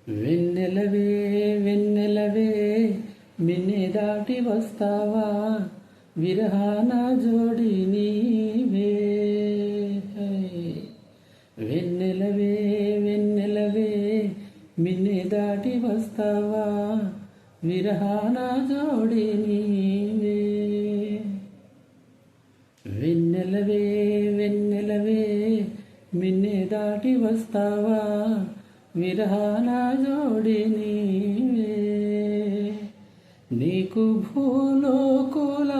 వెన్నెలవే వెన్నెలవే మిన్నే దాటి వస్తావా విరహాన జోడి నీవే. వెన్నెలవే వెన్నెలవే మిన్నే దాటి వస్తావా విరహాన జోడి నీవే. వెన్నెలవే వెన్నెలవే మిన్నే దాటి వస్తావా విరహాన జోడి నీవే. నీకు భూలోకుల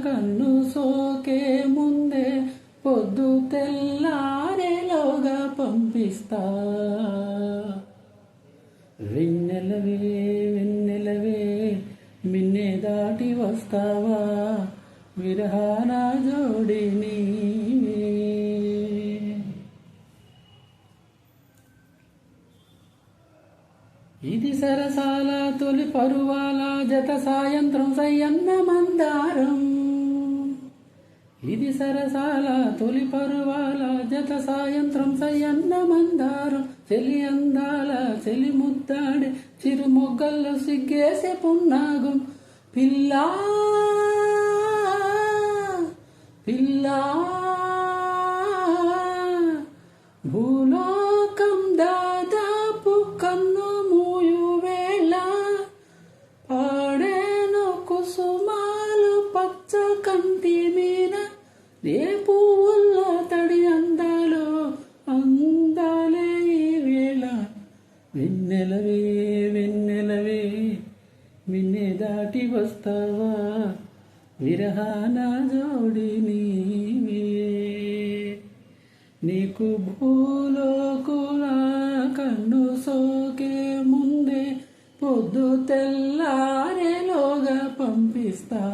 కన్ను సోకే ముందే పొద్దు తెల్లారేలోగా పంపిస్తా. వెన్నెలవే వెన్నెలవే మిన్నే దాటి వస్తావా విరహాన జోడి నీవే. ఇది సరసాల తొలి పరువాల జత సాయంత్రం సయ్యన్న మందారం. ఇది సరసాల తొలి పరువాల జత సాయంత్రం సయ్యన్న మందారం. చెలి అందాల చెలి ముద్దాడే చిరు మొగ్గల్లో సిగ్గేసే పున్నాగం. పిల్లా పిల్లా భూలోకం దాదాపు కన్ను మూయు వేళ పాడేను కుసుమాలు పచ్చ కంటి మీన. ఏ పువ్వుల్లో తడి అందాలు అందాలే ఈ వేళ. వెన్నెలవే వెన్నెలవే మిన్నే దాటి వస్తావా విరహాన జోడి నీవే. నీకు భూలోకుల కన్ను సోకే ముందే పొద్దు తెల్లారేలోగా పంపిస్తా.